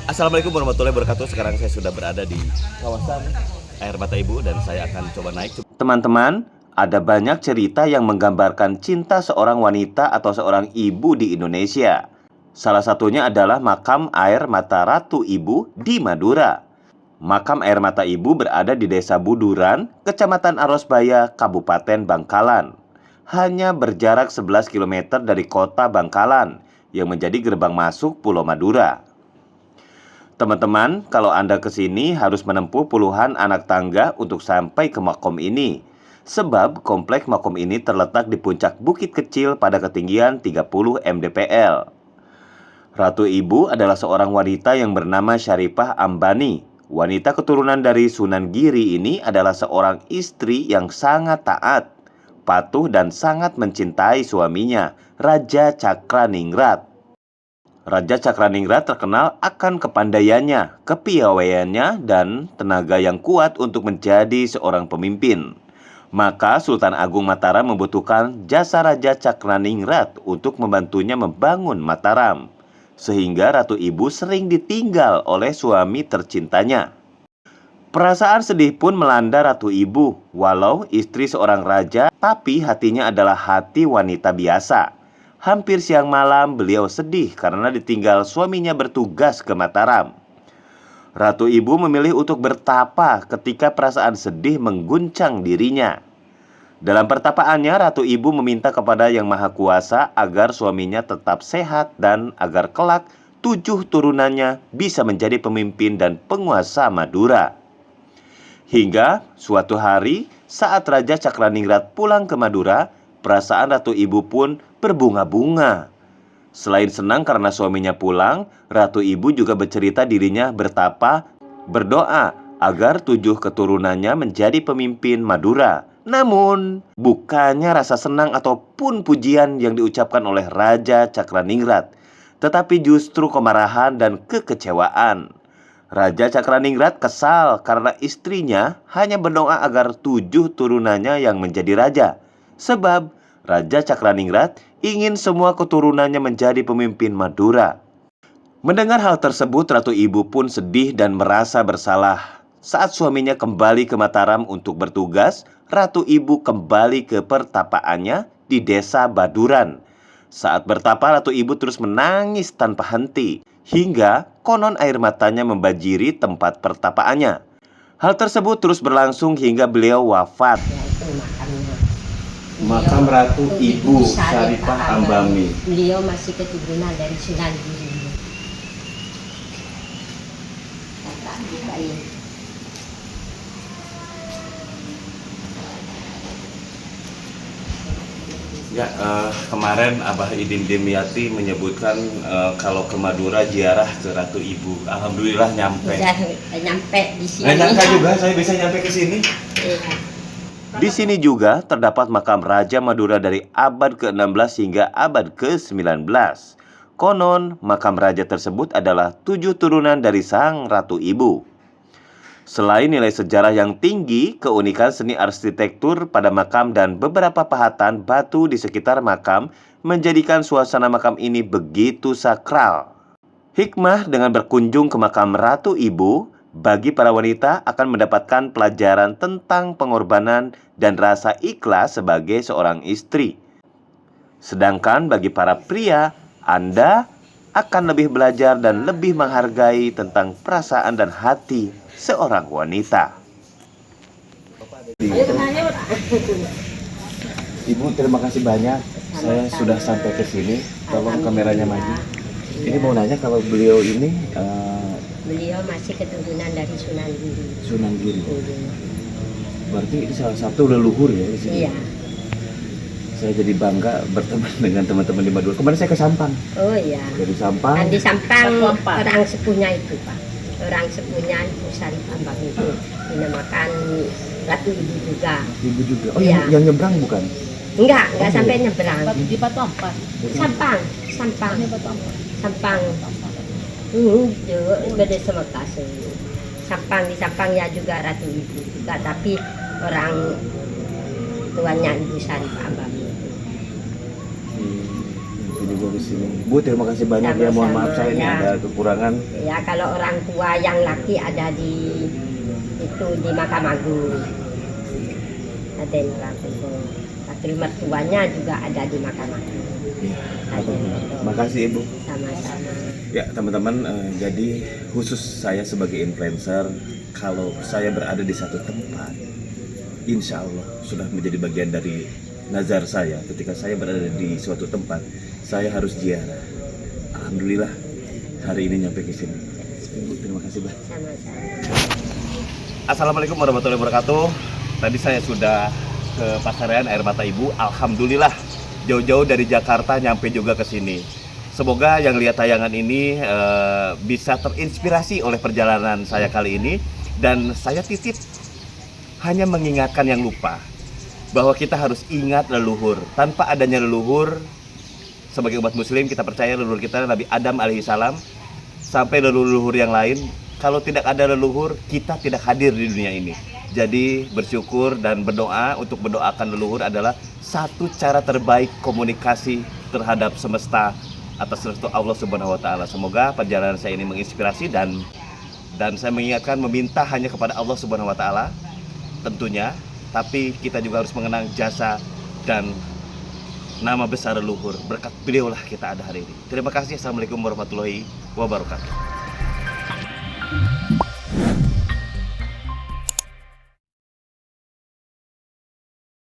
Assalamualaikum warahmatullahi wabarakatuh. Sekarang saya sudah berada di kawasan Air Mata Ibu dan saya akan coba naik. Teman-teman, ada banyak cerita yang menggambarkan cinta seorang wanita atau seorang ibu di Indonesia. Salah satunya adalah makam Air Mata Ratu Ibu di Madura. Makam Air Mata Ibu berada di Desa Buduran, Kecamatan Arosbaya, Kabupaten Bangkalan. Hanya berjarak 11 km dari kota Bangkalan yang menjadi gerbang masuk Pulau Madura. Teman-teman, kalau Anda ke sini harus menempuh puluhan anak tangga untuk sampai ke makom ini. Sebab kompleks makom ini terletak di puncak bukit kecil pada ketinggian 30 mdpl. Ratu Ibu adalah seorang wanita yang bernama Syarifah Ambani. Wanita keturunan dari Sunan Giri ini adalah seorang istri yang sangat taat, patuh dan sangat mencintai suaminya, Raja Cakraningrat. Raja Cakraningrat terkenal akan kepandaiannya, kepiawaiannya, dan tenaga yang kuat untuk menjadi seorang pemimpin. Maka Sultan Agung Mataram membutuhkan jasa Raja Cakraningrat untuk membantunya membangun Mataram. Sehingga Ratu Ibu sering ditinggal oleh suami tercintanya. Perasaan sedih pun melanda Ratu Ibu, walau istri seorang raja, tapi hatinya adalah hati wanita biasa. Hampir siang malam beliau sedih karena ditinggal suaminya bertugas ke Mataram. Ratu Ibu memilih untuk bertapa ketika perasaan sedih mengguncang dirinya. Dalam pertapaannya, Ratu Ibu meminta kepada Yang Maha Kuasa agar suaminya tetap sehat dan agar kelak 7 turunannya bisa menjadi pemimpin dan penguasa Madura. Hingga suatu hari saat Raja Cakraningrat pulang ke Madura, perasaan Ratu Ibu pun berbunga-bunga. Selain senang karena suaminya pulang, Ratu Ibu juga bercerita dirinya bertapa, berdoa agar 7 keturunannya menjadi pemimpin Madura. Namun, bukannya rasa senang ataupun pujian yang diucapkan oleh Raja Cakraningrat, tetapi justru kemarahan dan kekecewaan. Raja Cakraningrat kesal karena istrinya hanya berdoa agar 7 turunannya yang menjadi raja. Sebab Raja Cakraningrat ingin semua keturunannya menjadi pemimpin Madura. Mendengar hal tersebut, Ratu Ibu pun sedih dan merasa bersalah. Saat suaminya kembali ke Mataram untuk bertugas, Ratu Ibu kembali ke pertapaannya di Desa Baduran. Saat bertapa, Ratu Ibu terus menangis tanpa henti, hingga konon air matanya membanjiri tempat pertapaannya. Hal tersebut terus berlangsung hingga beliau wafat. Itu makamnya. Makam Ratu Ibu Syarifah Ambani. Beliau masih keturunan dari Sunan Giri. Ya, kemarin Abah Idin Demyati menyebutkan kalau ke Madura ziarah ke Ratu Ibu. Alhamdulillah nyampe. Udah nyampe di sini. Nggak nyangka juga saya bisa nyampe ke sini. Iya. Di sini juga terdapat makam Raja Madura dari abad ke-16 hingga abad ke-19. Konon, makam raja tersebut adalah 7 turunan dari sang Ratu Ibu. Selain nilai sejarah yang tinggi, keunikan seni arsitektur pada makam dan beberapa pahatan batu di sekitar makam menjadikan suasana makam ini begitu sakral. Hikmah dengan berkunjung ke makam Ratu Ibu bagi para wanita akan mendapatkan pelajaran tentang pengorbanan dan rasa ikhlas sebagai seorang istri. Sedangkan bagi para pria, Anda akan lebih belajar dan lebih menghargai tentang perasaan dan hati seorang wanita. Ibu, terima kasih banyak. Saya sudah sampai ke sini. Tolong kameranya maju. Ini mau nanya kalau beliau ini Beliau masih keturunan dari Sunan Giri. Sunan Giri. Berarti ini salah satu leluhur ya di sini. Iya. Saya jadi bangga berteman dengan teman-teman di Madura. Kemarin saya ke Sampang. Oh iya. Dari Sampang. Kan di Sampang orang sepunya itu, Pak. Orang sepunya Ibu Syarifah Ambani itu dinamakan Ratu Ibu juga. Ibu juga. Oh, Iya. yang nyebrang bukan? Enggak Oh, sampai iya. nyebrang. Di Batu Ampar. Sampang. Ini Batu Ampar. Sampang. Beda sama kasih. Sampang di Sampang ya juga Ratu Ibu juga, tapi orang tuanya Ibu Syarifah Ambani. juga ke sini. Bu, terima kasih banyak ya. Mohon maaf saya ini Sama-sama, ya. ada kekurangan. Ya kalau orang tua yang laki ada di Mahkamah Agung. Ada orang tua. Wakil mertuanya juga ada di Mahkamah Agung. Iya. Ada. Makasih Ibu. Sama-sama. Ya teman-teman, jadi khusus saya sebagai influencer, kalau saya berada di satu tempat, insya Allah sudah menjadi bagian dari nazar saya. Ketika saya berada di suatu tempat, saya harus ziarah. Alhamdulillah hari ini nyampe ke sini. Ibu, terima kasih banyak. Sama-sama. Assalamualaikum warahmatullahi wabarakatuh. Tadi saya sudah ke Pasarian Air Mata Ibu. Alhamdulillah jauh-jauh dari Jakarta nyampe juga ke sini. Semoga yang lihat tayangan ini bisa terinspirasi oleh perjalanan saya kali ini. Dan saya titip hanya mengingatkan yang lupa bahwa kita harus ingat leluhur. Tanpa adanya leluhur, sebagai umat muslim kita percaya leluhur kita Nabi Adam alaihissalam sampai leluhur yang lain. Kalau tidak ada leluhur, kita tidak hadir di dunia ini. Jadi bersyukur dan berdoa. Untuk mendoakan leluhur adalah satu cara terbaik komunikasi terhadap semesta atas restu Allah Subhanahu wa taala. Semoga perjalanan saya ini menginspirasi dan saya mengingatkan meminta hanya kepada Allah Subhanahu wa taala tentunya, tapi kita juga harus mengenang jasa dan nama besar leluhur. Berkat beliau lah kita ada hari ini. Terima kasih. Assalamualaikum warahmatullahi wabarakatuh.